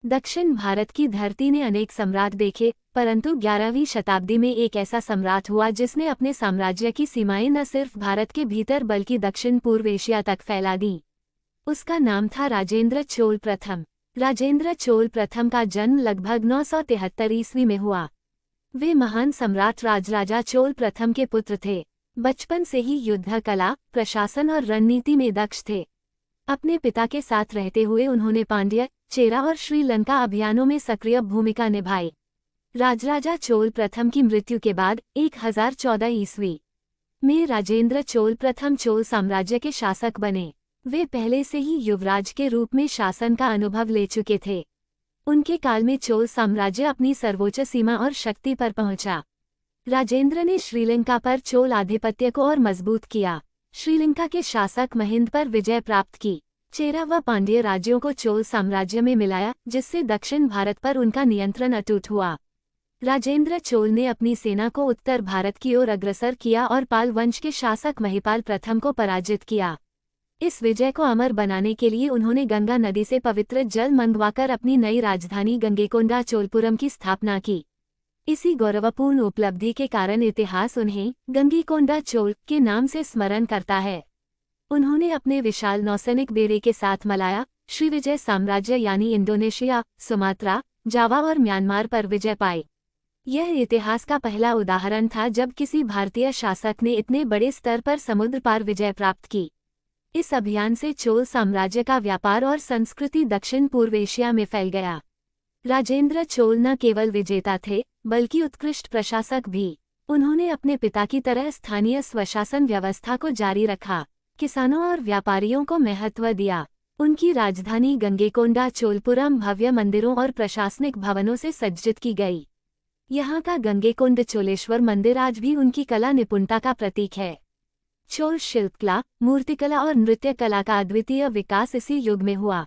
दक्षिण भारत की धरती ने अनेक सम्राट देखे, परंतु 11वीं शताब्दी में एक ऐसा सम्राट हुआ जिसने अपने साम्राज्य की सीमाएं न सिर्फ भारत के भीतर बल्कि दक्षिण पूर्व एशिया तक फैला दी। उसका नाम था राजेंद्र चोल प्रथम। राजेंद्र चोल प्रथम का जन्म लगभग 973 ईस्वी में हुआ। वे महान सम्राट राजराजा चोल प्रथम के पुत्र थे। बचपन से ही युद्ध कला, प्रशासन और रणनीति में दक्ष थे। अपने पिता के साथ रहते हुए उन्होंने पांड्य, चेरा और श्रीलंका अभियानों में सक्रिय भूमिका निभाई। राजराजा चोल प्रथम की मृत्यु के बाद 1014 ईस्वी में राजेंद्र चोल प्रथम चोल साम्राज्य के शासक बने। वे पहले से ही युवराज के रूप में शासन का अनुभव ले चुके थे। उनके काल में चोल साम्राज्य अपनी सर्वोच्च सीमा और शक्ति पर पहुंचा। राजेंद्र ने श्रीलंका पर चोल आधिपत्य को और मजबूत किया। श्रीलंका के शासक महिंद पर विजय प्राप्त की। चेरा व पांड्य राज्यों को चोल साम्राज्य में मिलाया, जिससे दक्षिण भारत पर उनका नियंत्रण अटूट हुआ। राजेंद्र चोल ने अपनी सेना को उत्तर भारत की ओर अग्रसर किया और पाल वंश के शासक महिपाल प्रथम को पराजित किया। इस विजय को अमर बनाने के लिए उन्होंने गंगा नदी से पवित्र जल मंगवाकर अपनी नई राजधानी गंगैकोंडा चोलपुरम की स्थापना की। इसी गौरवपूर्ण उपलब्धि के कारण इतिहास उन्हें गंगैकोंडा चोल के नाम से स्मरण करता है। उन्होंने अपने विशाल नौसैनिक बेड़े के साथ मलाया, श्रीविजय साम्राज्य यानी इंडोनेशिया, सुमात्रा, जावा और म्यांमार पर विजय पाई। यह इतिहास का पहला उदाहरण था जब किसी भारतीय शासक ने इतने बड़े स्तर पर समुद्र पार विजय प्राप्त की। इस अभियान से चोल साम्राज्य का व्यापार और संस्कृति दक्षिण पूर्व एशिया में फैल गया। राजेंद्र चोल न केवल विजेता थे, बल्कि उत्कृष्ट प्रशासक भी। उन्होंने अपने पिता की तरह स्थानीय स्वशासन व्यवस्था को जारी रखा, किसानों और व्यापारियों को महत्व दिया। उनकी राजधानी गंगैकोंडा चोलपुरम भव्य मंदिरों और प्रशासनिक भवनों से सज्जित की गई। यहाँ का गंगैकोंड चोलेश्वर मंदिर आज भी उनकी कला निपुणता का प्रतीक है। चोल शिल्पकला, मूर्तिकला और नृत्य कला का अद्वितीय विकास इसी युग में हुआ।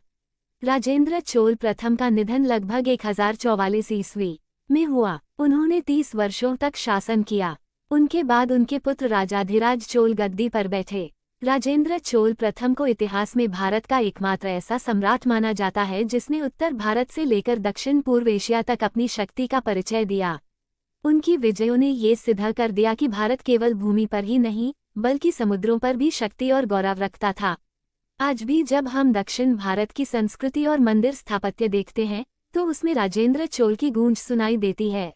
राजेंद्र चोल प्रथम का निधन लगभग 1044 ईस्वी में हुआ। उन्होंने 30 वर्षों तक शासन किया। उनके बाद उनके पुत्र राजाधिराज चोल गद्दी पर बैठे। राजेंद्र चोल प्रथम को इतिहास में भारत का एकमात्र ऐसा सम्राट माना जाता है जिसने उत्तर भारत से लेकर दक्षिण पूर्व एशिया तक अपनी शक्ति का परिचय दिया। उनकी विजयों ने ये सिद्ध कर दिया कि भारत केवल भूमि पर ही नहीं, बल्कि समुद्रों पर भी शक्ति और गौरव रखता था। आज भी जब हम दक्षिण भारत की संस्कृति और मंदिर स्थापत्य देखते हैं, तो उसमें राजेंद्र चोल की गूंज सुनाई देती है।